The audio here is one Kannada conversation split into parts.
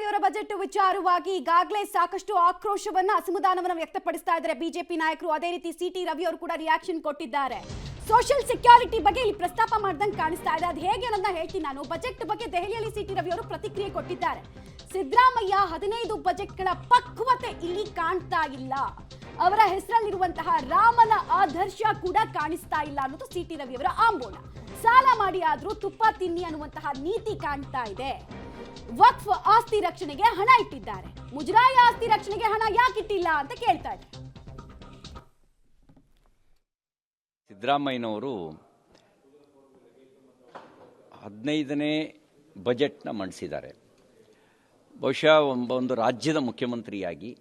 ಅವರ ಬಜೆಟ್ ವಿಚಾರವಾಗಿ ಈಗಾಗಲೇ ಸಾಕಷ್ಟು ಆಕ್ರೋಶವನ್ನ ಅಸಮಾಧಾನವನ್ನ ವ್ಯಕ್ತಪಡಿಸ್ತಾ ಇದ್ದಾರೆ ಬಿಜೆಪಿ ನಾಯಕರು. ಅದೇ ರೀತಿ ಸಿಟಿ ರವಿ ಅವರು ಕೂಡ ರಿಯಾಕ್ಷನ್ ಕೊಟ್ಟಿದ್ದಾರೆ. ಸೋಷಿಯಲ್ ಸೆಕ್ಯೂರಿಟಿ ಬಗ್ಗೆ ಇಲ್ಲಿ ಪ್ರಸ್ತಾಪ ಮಾಡ್ದಂಗೆ ಕಾಣಿಸ್ತಾ ಇದೆ. ಅದು ಹೇಗೆ ಅನ್ನೋದನ್ನ ಹೇಳ್ತೀನಿ ನಾನು. ಬಜೆಟ್ ಬಗ್ಗೆ ದೆಹಲಿಯಲ್ಲಿ ಸಿಟಿ ರವಿ ಅವರು ಪ್ರತಿಕ್ರಿಯೆ ಕೊಟ್ಟಿದ್ದಾರೆ. ಸಿದ್ದರಾಮಯ್ಯ 15 ಬಜೆಟ್ಗಳ ಪಕ್ವತೆ ಇಲ್ಲಿ ಕಾಣ್ತಾ ಇಲ್ಲ, ಅವರ ಹೆಸರಲ್ಲಿರುವಂತಹ ರಾಮನ ಆದರ್ಶ ಕೂಡ ಕಾಣಿಸ್ತಾ ಇಲ್ಲ ಅನ್ನೋದು ಸಿಟಿ ರವಿ ಅವರ ಆಂಬೋಲ. ಸಾಲ ಮಾಡಿ ಆದ್ರೂ ತುಪ್ಪ ತಿನ್ನಿ ಅನ್ನುವಂತಹ ನೀತಿ ಕಾಣ್ತಾ ಇದೆ. ವಕ್ಫ್ ಆಸ್ತಿ ರಕ್ಷಣೆಗೆ ಹಣ ಇಟ್ಟಿದ್ದಾರೆ, ಮುಜರಾಯಿ ಆಸ್ತಿ ರಕ್ಷಣೆಗೆ ಹಣ ಯಾಕಿಟ್ಟಿಲ್ಲ ಅಂತ ಕೇಳ್ತಾ ಇದ್ದಾರೆ. ಸಿದ್ದರಾಮಯ್ಯನವರು 15ನೇ ಬಜೆಟ್ನ ಮಂಡಿಸಿದ್ದಾರೆ. ಬಹುಶಃ ಒಂದು ರಾಜ್ಯದ ಮುಖ್ಯಮಂತ್ರಿಯಾಗಿ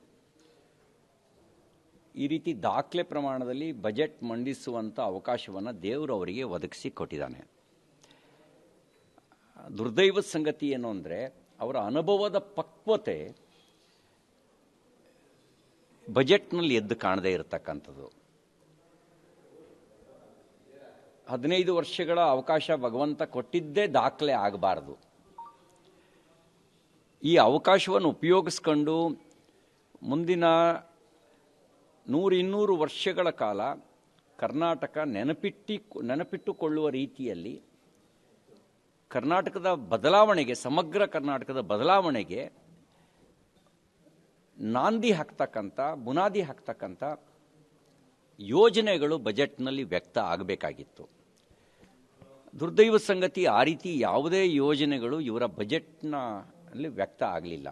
ಈ ರೀತಿ ದಾಖಲೆ ಪ್ರಮಾಣದಲ್ಲಿ ಬಜೆಟ್ ಮಂಡಿಸುವಂಥ ಅವಕಾಶವನ್ನು ದೇವರು ಅವರಿಗೆ ಒದಗಿಸಿ ಕೊಟ್ಟಿದ್ದಾನೆ. ದುರ್ದೈವದ ಸಂಗತಿ ಏನು ಅಂದರೆ ಅವರ ಅನುಭವದ ಪಕ್ವತೆ ಬಜೆಟ್ನಲ್ಲಿ ಎದ್ದು ಕಾಣದೇ ಇರತಕ್ಕಂಥದ್ದು. 15 ವರ್ಷಗಳ ಅವಕಾಶ ಭಗವಂತ ಕೊಟ್ಟಿದ್ದೇ ದಾಖಲೆ ಆಗಬಾರ್ದು. ಈ ಅವಕಾಶವನ್ನು ಉಪಯೋಗಿಸ್ಕೊಂಡು ಮುಂದಿನ 100-200 ವರ್ಷಗಳ ಕಾಲ ಕರ್ನಾಟಕ ನೆನಪಿಟ್ಟುಕೊಳ್ಳುವ ರೀತಿಯಲ್ಲಿ ಕರ್ನಾಟಕದ ಬದಲಾವಣೆಗೆ, ಸಮಗ್ರ ಕರ್ನಾಟಕದ ಬದಲಾವಣೆಗೆ ಬುನಾದಿ ಹಾಕ್ತಕ್ಕಂಥ ಯೋಜನೆಗಳು ಬಜೆಟ್ನಲ್ಲಿ ವ್ಯಕ್ತ ಆಗಬೇಕಾಗಿತ್ತು. ದುರ್ದೈವ ಸಂಗತಿ, ಆ ರೀತಿ ಯಾವುದೇ ಯೋಜನೆಗಳು ಇವರ ಬಜೆಟ್ನಲ್ಲಿ ವ್ಯಕ್ತ ಆಗಲಿಲ್ಲ.